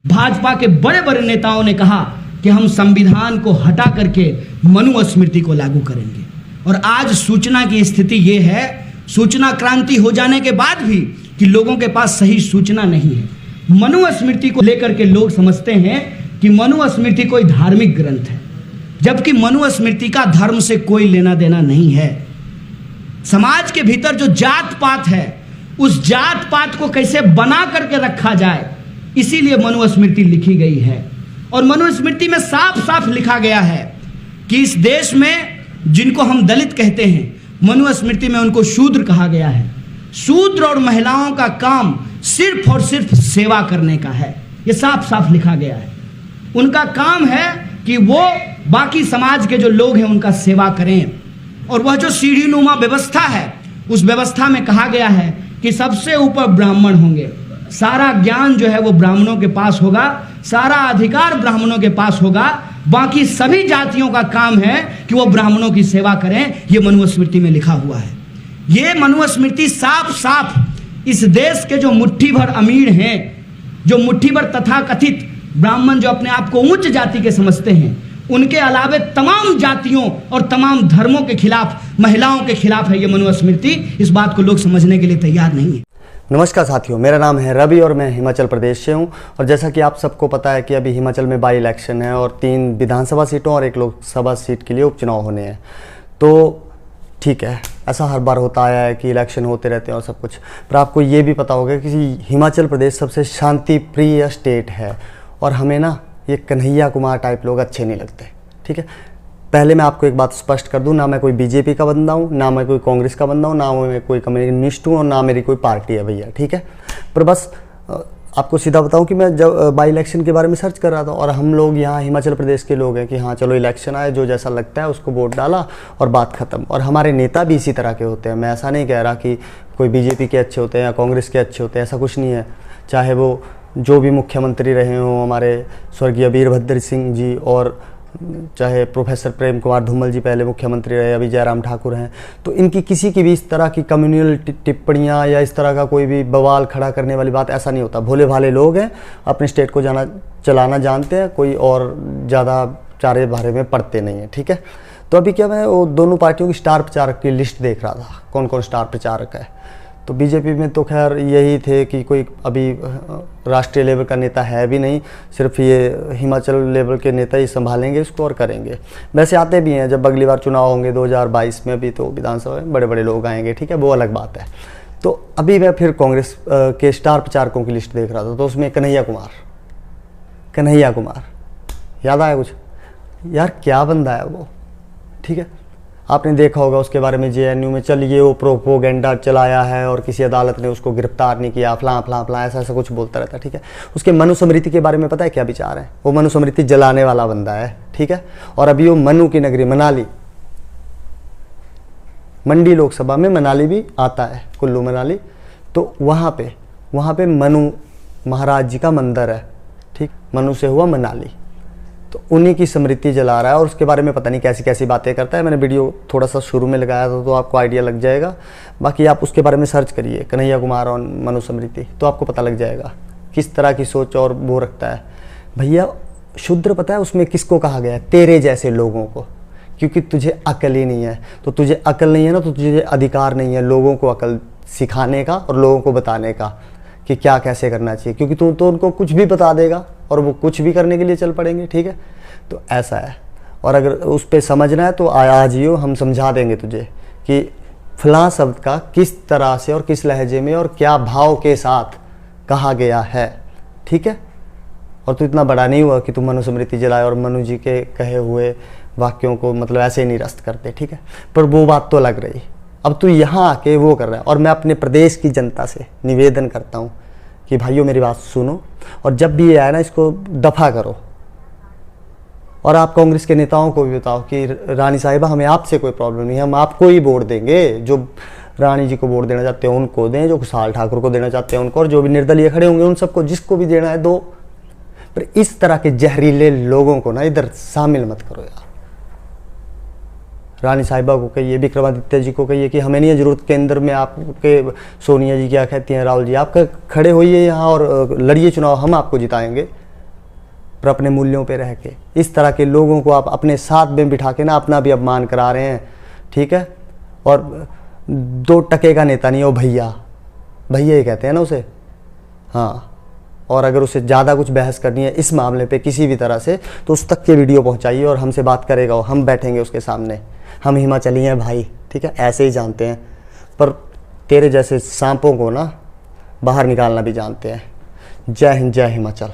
भाजपा के बड़े बड़े नेताओं ने कहा कि हम संविधान को हटा करके मनुस्मृति को लागू करेंगे, और आज सूचना की स्थिति ये है, सूचना क्रांति हो जाने के बाद भी, कि लोगों के पास सही सूचना नहीं है। मनुस्मृति को लेकर के लोग समझते हैं कि मनुस्मृति कोई धार्मिक ग्रंथ है, जबकि मनुस्मृति का धर्म से कोई लेना देना नहीं है। समाज के भीतर जो जात पात है, उस जात पात को कैसे बना करके रखा जाए, इसीलिए मनुस्मृति लिखी गई है। और मनुस्मृति में साफ साफ लिखा गया है कि इस देश में जिनको हम दलित कहते हैं, मनुस्मृति में उनको शूद्र कहा गया है। शूद्र और महिलाओं का काम सिर्फ और सिर्फ सेवा करने का है, ये साफ साफ लिखा गया है। उनका काम है कि वो बाकी समाज के जो लोग हैं उनका सेवा करें। और वह जो सीढ़ी नुमा व्यवस्था है, उस व्यवस्था में कहा गया है कि सबसे ऊपर ब्राह्मण होंगे, सारा ज्ञान जो है वो ब्राह्मणों के पास होगा, सारा अधिकार ब्राह्मणों के पास होगा, बाकी सभी जातियों का काम है कि वो ब्राह्मणों की सेवा करें। ये मनुस्मृति में लिखा हुआ है। ये मनुस्मृति साफ साफ इस देश के जो मुट्ठी भर अमीर हैं, जो मुट्ठी भर तथाकथित ब्राह्मण जो अपने आप को उच्च जाति के समझते हैं, उनके अलावे तमाम जातियों और तमाम धर्मों के खिलाफ, महिलाओं के खिलाफ है ये मनुस्मृति। इस बात को लोग समझने के लिए तैयार नहीं है। नमस्कार साथियों, मेरा नाम है रवि और मैं हिमाचल प्रदेश से हूं। और जैसा कि आप सबको पता है कि अभी हिमाचल में बाई इलेक्शन है और 3 विधानसभा सीटों और 1 लोकसभा सीट के लिए उपचुनाव होने हैं। तो ठीक है, ऐसा हर बार होता आया है कि इलेक्शन होते रहते हैं और सब कुछ, पर आपको ये भी पता होगा कि हिमाचल प्रदेश सबसे शांति प्रिय स्टेट है और हमें ना ये कन्हैया कुमार टाइप लोग अच्छे नहीं लगते। ठीक है, पहले मैं आपको एक बात स्पष्ट कर दूं, ना मैं कोई बीजेपी का बंदा हूं, ना मैं कोई कांग्रेस का बंदा हूं, ना मैं कोई कम्युनिस्ट हूं और ना मेरी कोई पार्टी है भैया। ठीक है, पर बस आपको सीधा बताऊं कि मैं जब बाई इलेक्शन के बारे में सर्च कर रहा था और हम लोग यहाँ हिमाचल प्रदेश के लोग हैं कि हाँ चलो इलेक्शन आए, जो जैसा लगता है उसको वोट डाला और बात ख़त्म। और हमारे नेता भी इसी तरह के होते हैं। मैं ऐसा नहीं कह रहा कि कोई बीजेपी के अच्छे होते हैं या कांग्रेस के अच्छे होते हैं, ऐसा कुछ नहीं है। चाहे वो जो भी मुख्यमंत्री रहे हों, हमारे स्वर्गीय वीरभद्र सिंह जी, और चाहे प्रोफेसर प्रेम कुमार धूमल जी पहले मुख्यमंत्री रहे, अभी जयराम ठाकुर हैं, तो इनकी किसी की भी इस तरह की कम्युनल टिप्पणियाँ या इस तरह का कोई भी बवाल खड़ा करने वाली बात ऐसा नहीं होता। भोले भाले लोग हैं, अपने स्टेट को चलाना जानते हैं, कोई और ज़्यादा चारे बारे में पढ़ते नहीं हैं। ठीक है, तो अभी क्या, मैं वो दोनों पार्टियों की स्टार प्रचारक की लिस्ट देख रहा था, कौन कौन स्टार प्रचारक है। तो बीजेपी में तो खैर यही थे कि कोई अभी राष्ट्रीय लेवल का नेता है भी नहीं, सिर्फ ये हिमाचल लेवल के नेता ही संभालेंगे इसको और करेंगे। वैसे आते भी हैं, जब अगली बार चुनाव होंगे 2022 में भी, तो विधानसभा में बड़े बड़े लोग आएंगे। ठीक है, वो अलग बात है। तो अभी मैं फिर कांग्रेस के स्टार प्रचारकों की लिस्ट देख रहा था, तो उसमें कन्हैया कुमार याद आया कुछ? यार क्या बंदा है वो। ठीक है, आपने देखा होगा उसके बारे में, जेएनयू में चलिए वो प्रोपोगेंडा चलाया है और किसी अदालत ने उसको गिरफ्तार नहीं किया, फलां ऐसा कुछ बोलता रहता है। ठीक है, उसके मनुस्मृति के बारे में पता है क्या विचार है? वो मनुस्मृति जलाने वाला बंदा है। ठीक है, और अभी वो मनु की नगरी मनाली, मंडी लोकसभा में मनाली भी आता है, कुल्लू मनाली, तो वहाँ पे मनु महाराज जी का मंदिर है। ठीक, मनु से हुआ मनाली, तो उन्हीं की स्मृति जला रहा है और उसके बारे में पता नहीं कैसी कैसी बातें करता है। मैंने वीडियो थोड़ा सा शुरू में लगाया था, तो आपको आइडिया लग जाएगा। बाकी आप उसके बारे में सर्च करिए, कन्हैया कुमार और मनुस्मृति, तो आपको पता लग जाएगा किस तरह की सोच और वो रखता है। भैया शूद्र पता है उसमें किसको कहा गया है? तेरे जैसे लोगों को, क्योंकि तुझे अकल ही नहीं है। तो तुझे अकल नहीं है ना, तो तुझे अधिकार नहीं है लोगों को अकल सिखाने का और लोगों को बताने का कि क्या कैसे करना चाहिए, क्योंकि तू तो उनको कुछ भी बता देगा और वो कुछ भी करने के लिए चल पड़ेंगे। ठीक है, तो ऐसा है। और अगर उस पर समझना है तो आज ही हम समझा देंगे तुझे कि फलां शब्द का किस तरह से और किस लहजे में और क्या भाव के साथ कहा गया है। ठीक है, और तू इतना बड़ा नहीं हुआ कि तू मनुस्मृति जलाए और मनु जी के कहे हुए वाक्यों को मतलब ऐसे ही निरस्त करते। ठीक है, पर वो बात तो लग रही, अब तू यहाँ आके वो कर रहा है। और मैं अपने प्रदेश की जनता से निवेदन करता हूँ कि भाइयों मेरी बात सुनो, और जब भी ये आए ना इसको दफ़ा करो। और आप कांग्रेस के नेताओं को भी बताओ कि रानी साहिबा हमें आपसे कोई प्रॉब्लम नहीं है, हम आपको ही वोट देंगे। जो रानी जी को वोट देना चाहते हैं उनको दें, जो खुशहाल ठाकुर को देना चाहते हैं उनको, और जो भी निर्दलीय खड़े होंगे उन सबको, जिसको भी देना है दो। पर इस तरह के जहरीले लोगों को ना इधर शामिल मत करो यार। रानी साहिबा को कहिए, विक्रमादित्य जी को कहिए कि हमें नहीं है जरूरत केंद्र में आपके, सोनिया जी क्या कहती हैं, राहुल जी आप खड़े होइए यहाँ और लड़िए चुनाव, हम आपको जिताएंगे। पर अपने मूल्यों पे रह के। इस तरह के लोगों को आप अपने साथ में बिठा के ना अपना भी अपमान करा रहे हैं, ठीक है। और 2 टके का नेता नहीं है वो, भैया भैया ही कहते हैं ना उसे, हाँ। और अगर उसे ज़्यादा कुछ बहस करनी है इस मामले पे किसी भी तरह से, तो उस तक के वीडियो पहुंचाइए और हमसे बात करेगा वो, हम बैठेंगे उसके सामने। हम हिमाचली हैं भाई, ठीक है, ऐसे ही जानते हैं, पर तेरे जैसे सांपों को ना बाहर निकालना भी जानते हैं। जय हिंद, जय हिमाचल।